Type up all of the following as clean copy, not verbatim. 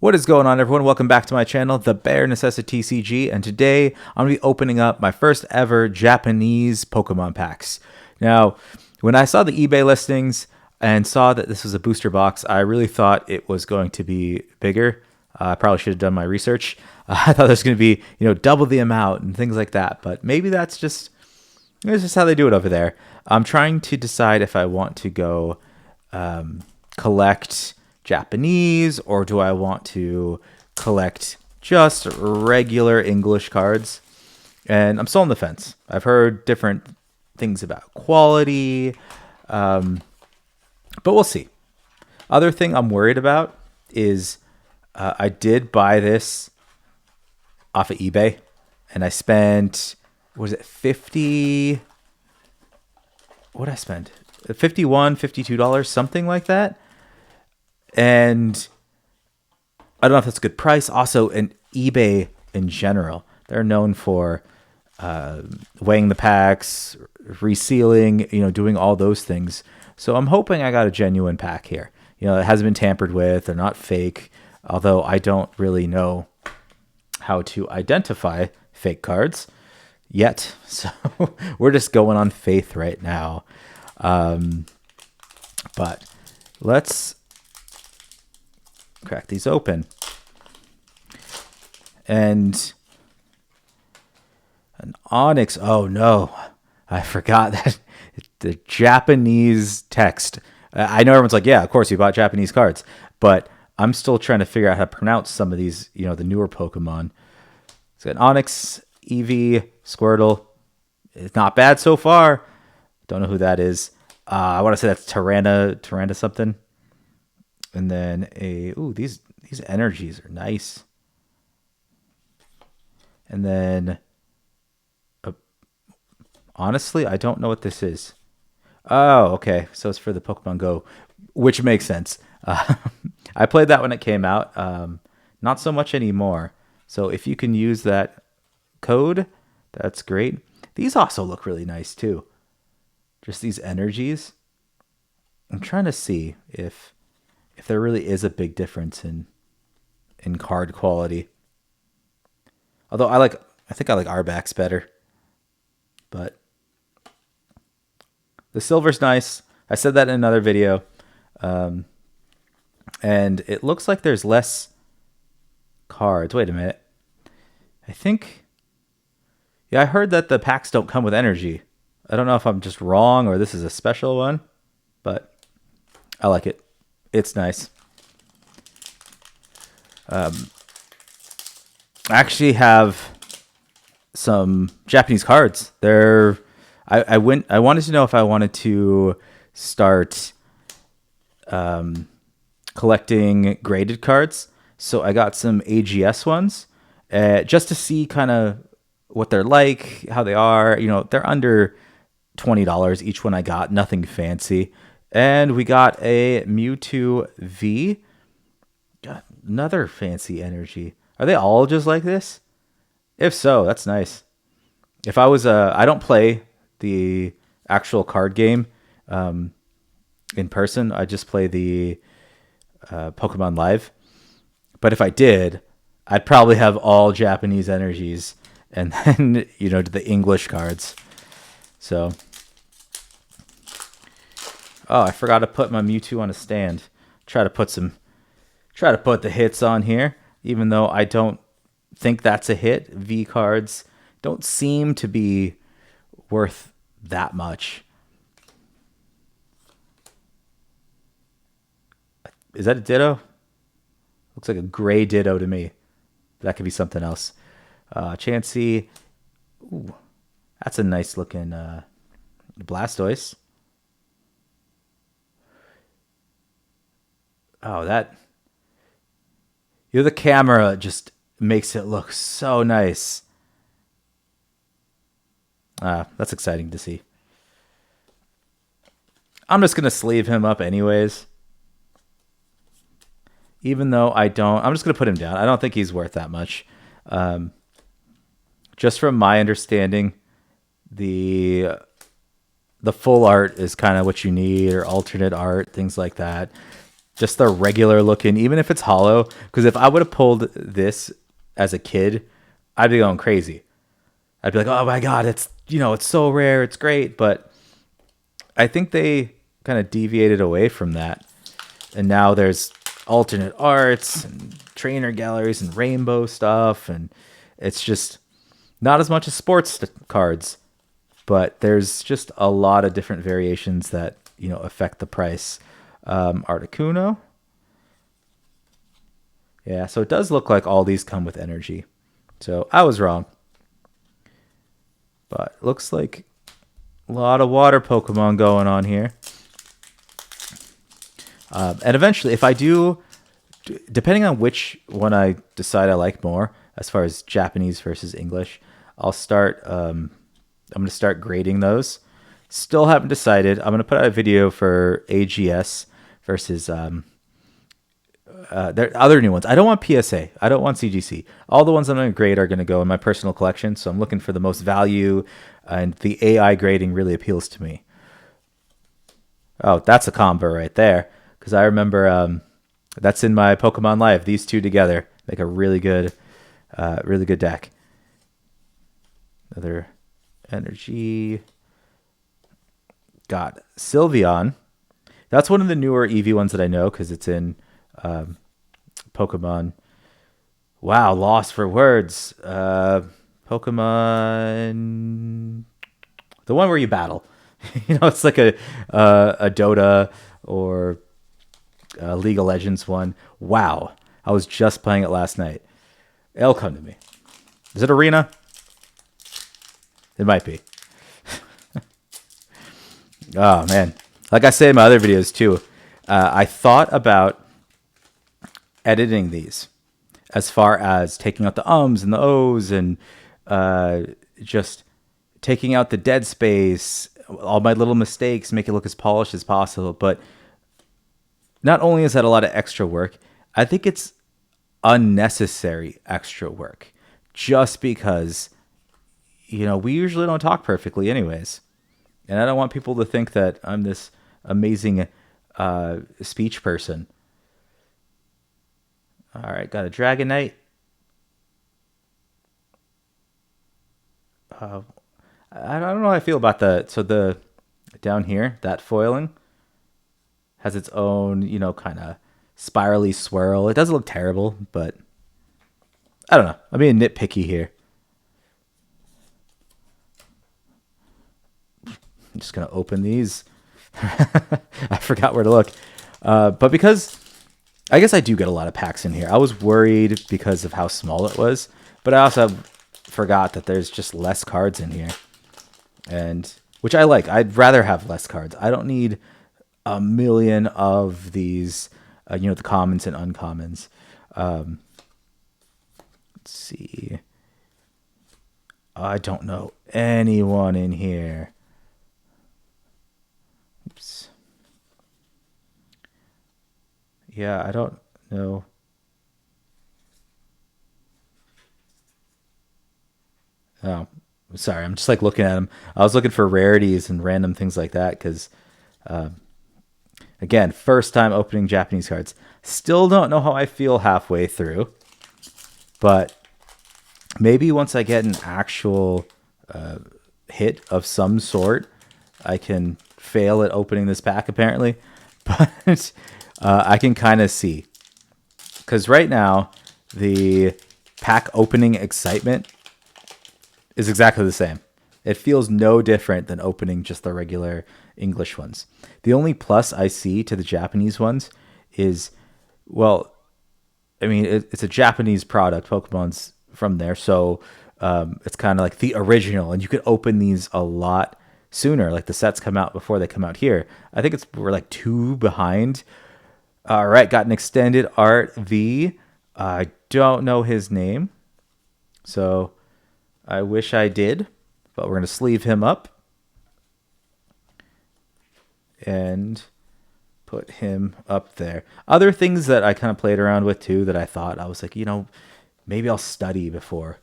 What is going on, everyone? Welcome back to my channel, the Bear NecessiTCG, and today I'm going to be opening up my first ever Japanese Pokemon packs. Now, when I saw the eBay listings and saw that this was a booster box, I really thought it was going to be bigger. I probably should have done my research. I thought there was going to be, double the amount and things like that, but maybe that's just how they do it over there. I'm trying to decide if I want to go collect Japanese, or do I want to collect just regular English cards? And I'm still on the fence. I've heard different things about quality, but we'll see. Other thing I'm worried about is I did buy this off of eBay, and I spent, what was it, 50? What did I spend? $51, $52, something like that. And I don't know if that's a good price. Also, in eBay in general, they're known for weighing the packs, resealing, doing all those things. So I'm hoping I got a genuine pack here. It hasn't been tampered with. They're not fake. Although I don't really know how to identify fake cards yet. So we're just going on faith right now. But let's crack these open. And an Onyx. Oh no, I forgot that the Japanese text. I know everyone's like, yeah, of course you bought Japanese cards, but I'm still trying to figure out how to pronounce some of these, the newer Pokemon. It's got an Onyx, Eevee, Squirtle. It's not bad so far. Don't know who that is. I want to say that's Tyrannus something. And then these energies are nice. And then, honestly, I don't know what this is. Oh, okay. So it's for the Pokemon Go, which makes sense. I played that when it came out. Not so much anymore. So if you can use that code, that's great. These also look really nice too. Just these energies. I'm trying to see if there really is a big difference in card quality. Although I think I like Arbak's better. But the silver's nice. I said that in another video. And it looks like there's less cards. Wait a minute. I heard that the packs don't come with energy. I don't know if I'm just wrong or this is a special one, but I like it. It's nice. I actually have some Japanese cards. I wanted to know if I wanted to start collecting graded cards. So I got some AGS ones just to see kind of what they're like, how they are. They're under $20 each one I got. Nothing fancy. And we got a Mewtwo V. Got another fancy energy. Are they all just like this? If so, that's nice. If I was I don't play the actual card game in person. I just play the Pokemon Live. But if I did, I'd probably have all Japanese energies and then, the English cards. So, I forgot to put my Mewtwo on a stand. Try to put the hits on here, even though I don't think that's a hit. V cards don't seem to be worth that much. Is that a Ditto? Looks like a gray Ditto to me. That could be something else. Chansey. Ooh, that's a nice looking Blastoise. Oh, the camera just makes it look so nice. That's exciting to see. I'm just going to sleeve him up anyways. Even though I'm just going to put him down. I don't think he's worth that much. Just from my understanding, the full art is kind of what you need, or alternate art, things like that. Just the regular looking, even if it's hollow. Because if I would have pulled this as a kid, I'd be going crazy. I'd be like, oh my God, it's so rare. It's great. But I think they kind of deviated away from that. And now there's alternate arts and trainer galleries and rainbow stuff. And it's just not as much as sports cards, but there's just a lot of different variations that, affect the price. Articuno. Yeah, so it does look like all these come with energy. So I was wrong. But looks like a lot of water Pokemon going on here. And eventually, if I do, depending on which one I decide I like more, as far as Japanese versus English, I'm going to start grading those. Still haven't decided. I'm going to put out a video for AGS versus there are other new ones. I don't want PSA. I don't want CGC. All the ones I'm going to grade are going to go in my personal collection. So I'm looking for the most value, and the AI grading really appeals to me. Oh, that's a combo right there. Because I remember that's in my Pokemon Live. These two together make a really good deck. Another energy. Got Sylveon. That's one of the newer Eevee ones that I know because it's in Pokemon. Wow, lost for words. Pokemon, the one where you battle. It's like a Dota or a League of Legends one. Wow, I was just playing it last night. It'll come to me. Is it Arena? It might be. Oh man, like I say in my other videos too, I thought about editing these as far as taking out the ums and the ohs and just taking out the dead space, all my little mistakes, make it look as polished as possible. But not only is that a lot of extra work, I think it's unnecessary extra work just because, we usually don't talk perfectly anyways. And I don't want people to think that I'm this amazing speech person. All right, got a Dragonite. I don't know how I feel about the down here, that foiling has its own, kind of spirally swirl. It doesn't look terrible, but I don't know. I'm being nitpicky here. I'm just going to open these. I forgot where to look. But because I guess I do get a lot of packs in here. I was worried because of how small it was, but I also forgot that there's just less cards in here. And which I like. I'd rather have less cards. I don't need a million of these, the commons and uncommons. Let's see. I don't know anyone in here. Oops. Yeah, I don't know. Oh, sorry. I'm just like looking at them. I was looking for rarities and random things like that because, again, first time opening Japanese cards. Still don't know how I feel halfway through, but maybe once I get an actual hit of some sort, I can fail at opening this pack apparently, but I can kind of see. Because right now, the pack opening excitement is exactly the same. It feels no different than opening just the regular English ones. The only plus I see to the Japanese ones is, well, I mean, it's a Japanese product. Pokemon's from there, so it's kind of like the original, and you could open these a lot sooner. Like the sets come out before they come out here. I think we're like 2 behind. All right, got an extended art V. I don't know his name, so I wish I did, but we're going to sleeve him up and put him up there. Other things that I kind of played around with too that I thought, I was like, maybe I'll study before.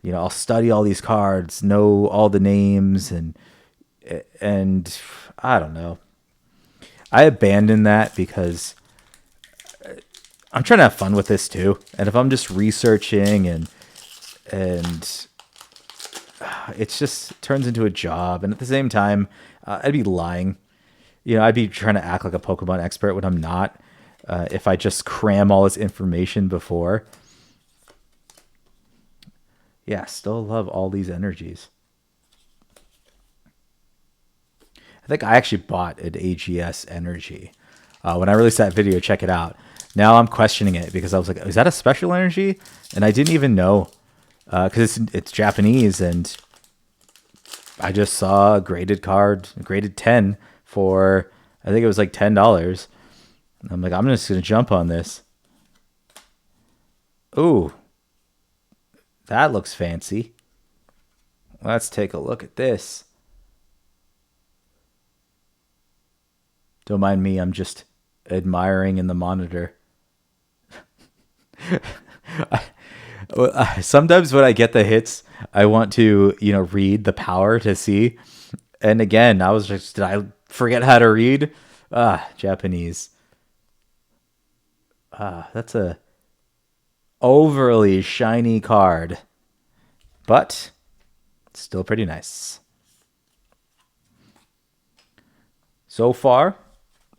I'll study all these cards, know all the names, and I don't know. I abandoned that because I'm trying to have fun with this too. And if I'm just researching and it's just turns into a job. And at the same time, I'd be lying. I'd be trying to act like a Pokemon expert when I'm not. If I just cram all this information before. Yeah, still love all these energies. I think I actually bought an AGS energy. When I released that video, check it out. Now I'm questioning it because I was like, is that a special energy? And I didn't even know because it's Japanese, and I just saw a graded card, graded 10 for, I think it was like $10. I'm like, I'm just going to jump on this. Ooh, that looks fancy. Let's take a look at this. Don't mind me, I'm just admiring in the monitor. Sometimes when I get the hits, I want to, read the power to see. And again, I was just, did I forget how to read? Japanese. That's a overly shiny card, but still pretty nice. So far,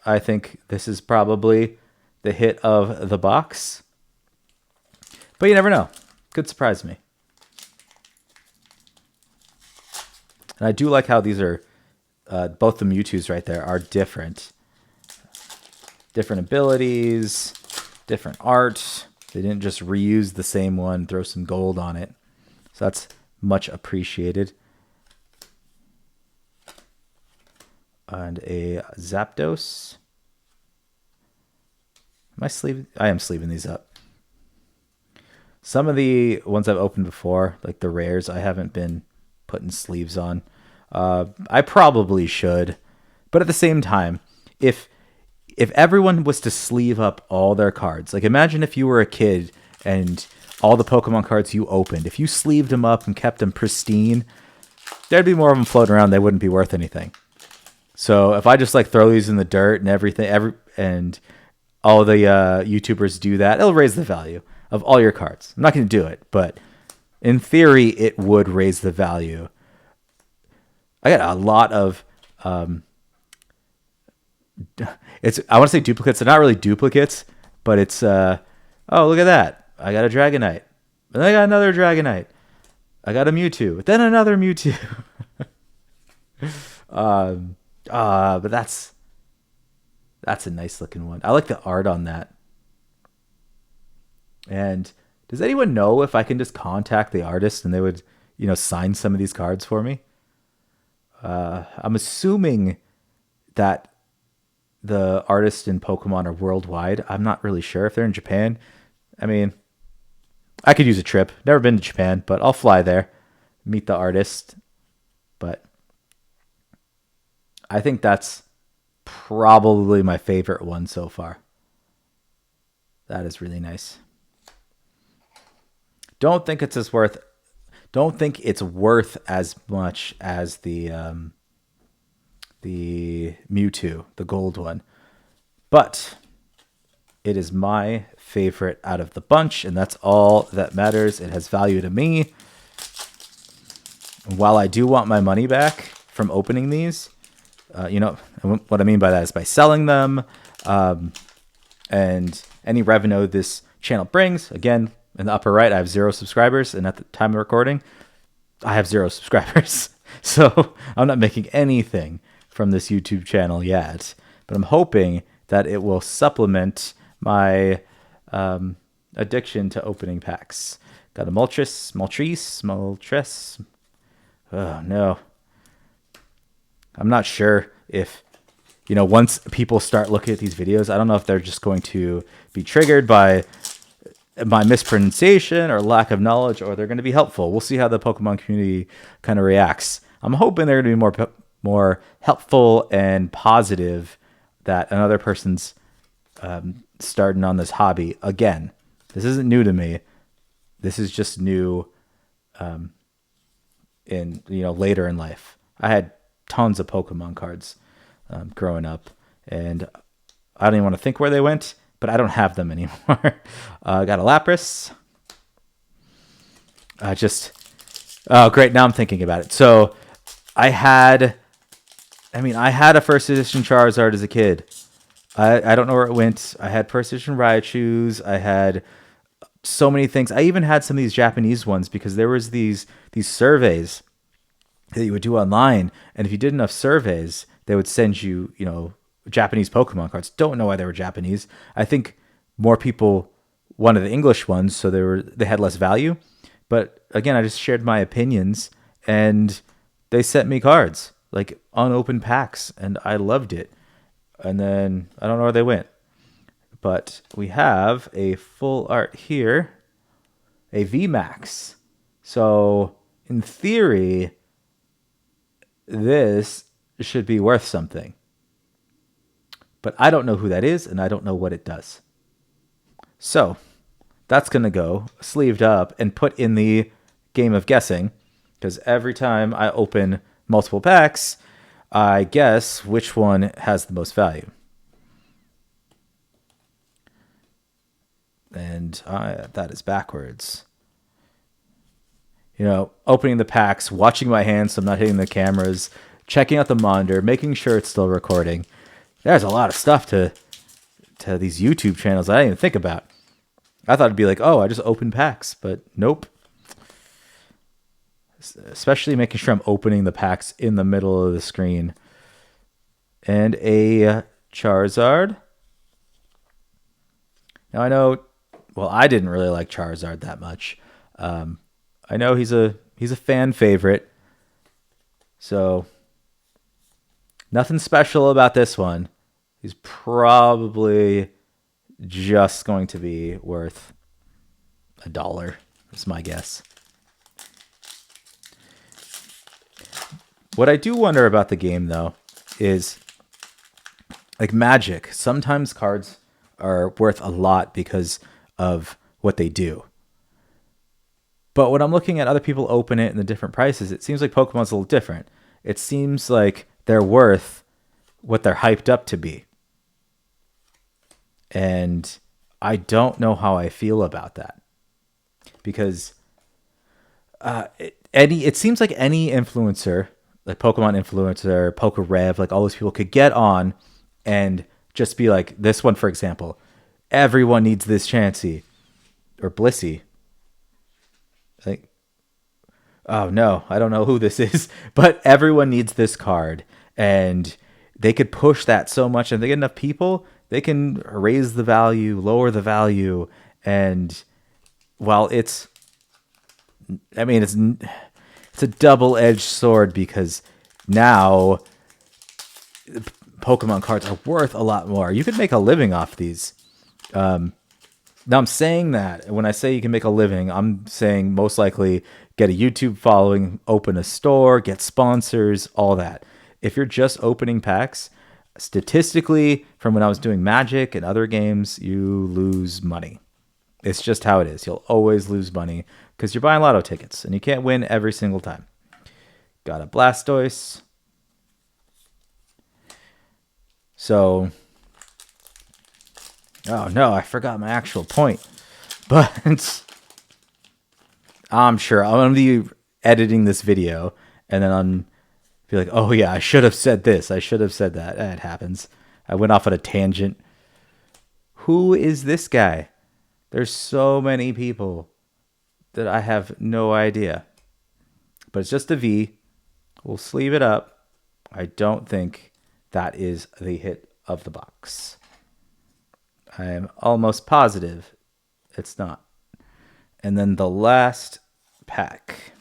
I think this is probably the hit of the box. But you never know. Could surprise me. And I do like how these are, both the Mewtwo's right there are different. Different abilities, different art. They didn't just reuse the same one, throw some gold on it. So that's much appreciated. And a Zapdos. I am sleeving these up. Some of the ones I've opened before, like the rares, I haven't been putting sleeves on. I probably should. But at the same time, if everyone was to sleeve up all their cards, like imagine if you were a kid and all the Pokemon cards you opened, if you sleeved them up and kept them pristine, there'd be more of them floating around. They wouldn't be worth anything. So if I just like throw these in the dirt and everything, and all the YouTubers do that, it'll raise the value of all your cards. I'm not going to do it, but in theory, it would raise the value. I got a lot of I want to say duplicates. They're not really duplicates, but it's oh, look at that. I got a Dragonite. And then I got another Dragonite. I got a Mewtwo. Then another Mewtwo. But that's a nice looking one. I like the art on that. And does anyone know if I can just contact the artist and they would, sign some of these cards for me? I'm assuming that the artists in Pokemon are worldwide. I'm not really sure if they're in Japan. I mean, I could use a trip. Never been to Japan, but I'll fly there, meet the artist. But I think that's probably my favorite one so far. That is really nice. Don't think it's worth as much as the Mewtwo, the gold one. But it is my favorite out of the bunch, and that's all that matters. It has value to me. And while I do want my money back from opening these, what I mean by that is by selling them, and any revenue this channel brings. Again, in the upper right, I have 0 subscribers, and at the time of recording, I have 0 subscribers. So I'm not making anything from this YouTube channel yet, but I'm hoping that it will supplement my addiction to opening packs. Got a Moltres. Oh no. I'm not sure if, once people start looking at these videos, I don't know if they're just going to be triggered by my mispronunciation or lack of knowledge, or they're going to be helpful. We'll see how the Pokemon community kind of reacts. I'm hoping they're going to be more helpful and positive, that another person's starting on this hobby. Again, this isn't new to me. This is just new in later in life. I had tons of Pokemon cards growing up, and I don't even want to think where they went. but I don't have them anymore. I got a Lapras. Oh, great. Now I'm thinking about it. So I had a first edition Charizard as a kid. I don't know where it went. I had first edition Raichus. I had so many things. I even had some of these Japanese ones because there was these surveys that you would do online, and if you did enough surveys, they would send you, Japanese Pokemon cards. Don't know why they were Japanese. I think more people wanted the English ones, so they had less value. But again, I just shared my opinions, and they sent me cards like unopened packs, and I loved it. And then I don't know where they went, but we have a full art here, a VMAX. So in theory, this should be worth something. But I don't know who that is, and I don't know what it does. So that's going to go sleeved up and put in the game of guessing, because every time I open multiple packs, I guess which one has the most value. And that is backwards. Opening the packs, watching my hands so I'm not hitting the cameras, checking out the monitor, making sure it's still recording. There's a lot of stuff to these YouTube channels I didn't even think about. I thought it'd be like, oh, I just open packs, but nope. Especially making sure I'm opening the packs in the middle of the screen. And a Charizard. Now I know, well, I didn't really like Charizard that much. I know he's a fan favorite. So nothing special about this one. He's probably just going to be worth $1. That's my guess. What I do wonder about the game, though, is like Magic. Sometimes cards are worth a lot because of what they do. But when I'm looking at other people open it and the different prices, it seems like Pokemon's a little different. It seems like they're worth what they're hyped up to be. And I don't know how I feel about that. Because it seems like any influencer, like Pokemon influencer, PokeRev, like all those people could get on and just be like, this one, for example, everyone needs this Chansey or Blissey. Like, oh no, I don't know who this is, but everyone needs this card. And they could push that so much, and they get enough people, they can raise the value, lower the value. And while it's a double-edged sword, because now Pokemon cards are worth a lot more. You could make a living off these. Now I'm saying that when I say you can make a living, I'm saying most likely get a YouTube following, open a store, get sponsors, all that. If you're just opening packs, statistically, from when I was doing Magic and other games, you lose money. It's just how it is. You'll always lose money because you're buying lotto tickets and you can't win every single time. Got a Blastoise. So, oh no, I forgot my actual point. But I'm sure I'm going to be editing this video and then I'm be like, oh yeah, I should have said this. I should have said that. It happens. I went off on a tangent. Who is this guy? There's so many people that I have no idea. But it's just a V. We'll sleeve it up. I don't think that is the hit of the box. I am almost positive it's not. And then the last pack.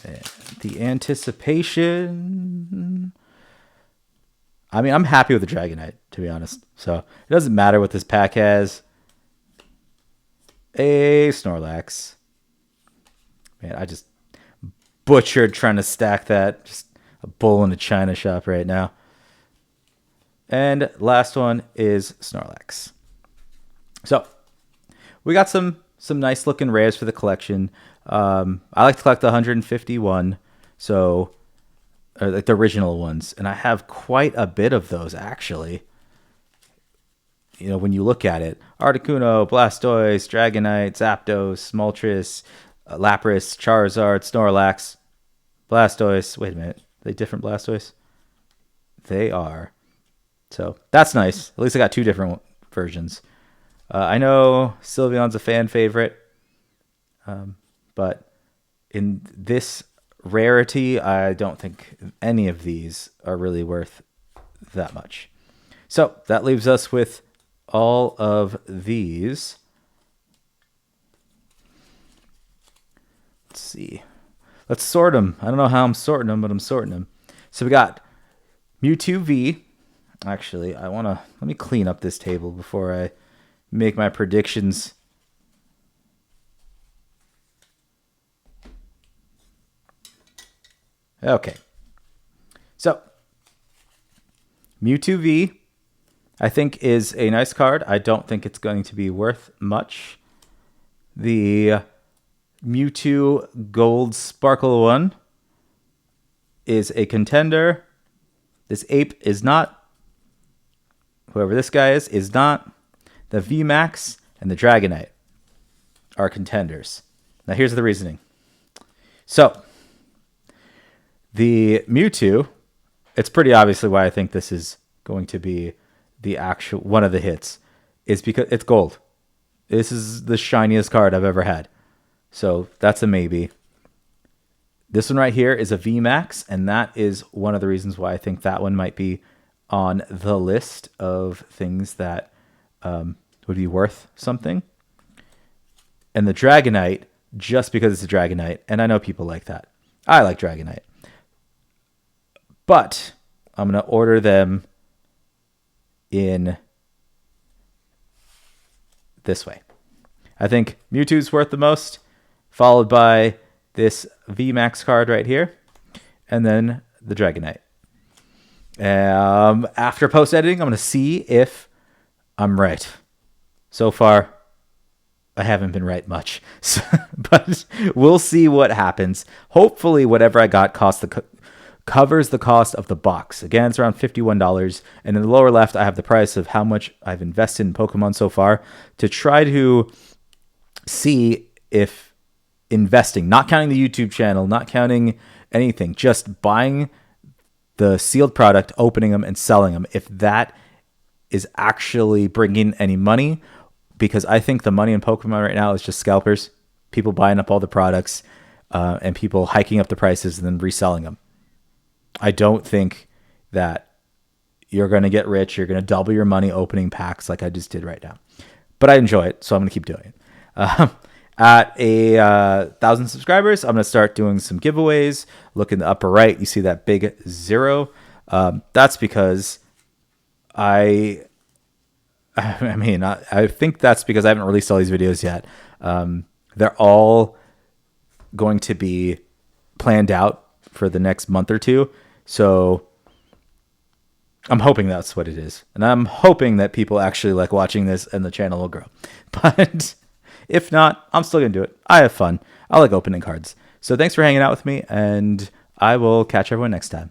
And the anticipation. I'm happy with the Dragonite, to be honest. So it doesn't matter what this pack has. A Snorlax. Man, I just butchered trying to stack that. Just a bull in a china shop right now. And last one is Snorlax. So we got some nice looking rares for the collection. I like to collect the 151. So or like the original ones, and I have quite a bit of those actually. You know, when you look at it, Articuno, Blastoise, Dragonite, Zapdos, Moltres, Lapras, Charizard, Snorlax, Blastoise. Wait a minute, are they different Blastoise? They are. So that's nice. At least I got two different versions. I know Sylveon's a fan favorite, but in this rarity, I don't think any of these are really worth that much. So that leaves us with all of these. Let's see. Let's sort them. I don't know how I'm sorting them, but I'm sorting them. So we got Mewtwo V. Actually, let me clean up this table before I make my predictions. Okay. So, Mewtwo V, I think, is a nice card. I don't think it's going to be worth much. The Mewtwo Gold Sparkle one is a contender. This ape is not. Whoever this guy is not. The VMAX and the Dragonite are contenders. Now here's the reasoning. So, the Mewtwo, it's pretty obviously why I think this is going to be the actual one of the hits, is because it's gold. This is the shiniest card I've ever had. So that's a maybe. This one right here is a VMAX, and that is one of the reasons why I think that one might be on the list of things that would be worth something. And the Dragonite, just because it's a Dragonite, and I know people like that. I like Dragonite. But I'm going to order them in this way. I think Mewtwo's worth the most, followed by this VMAX card right here, and then the Dragonite. After post-editing, I'm going to see if I'm right. So far, I haven't been right much. But we'll see what happens. Hopefully, whatever I got covers the cost of the box. Again, it's around $51. And in the lower left, I have the price of how much I've invested in Pokemon so far to try to see if investing, not counting the YouTube channel, not counting anything, just buying the sealed product, opening them, and selling them, if that is actually bringing any money. Because I think the money in Pokemon right now is just scalpers, people buying up all the products, and people hiking up the prices and then reselling them. I don't think that you're going to get rich. You're going to double your money opening packs like I just did right now. But I enjoy it, so I'm going to keep doing it. At 1,000 subscribers, I'm going to start doing some giveaways. Look in the upper right, you see that big 0. That's because I think that's because I haven't released all these videos yet. They're all going to be planned out for the next month or two. So I'm hoping that's what it is. And I'm hoping that people actually like watching this and the channel will grow. But if not, I'm still going to do it. I have fun. I like opening cards. So thanks for hanging out with me, and I will catch everyone next time.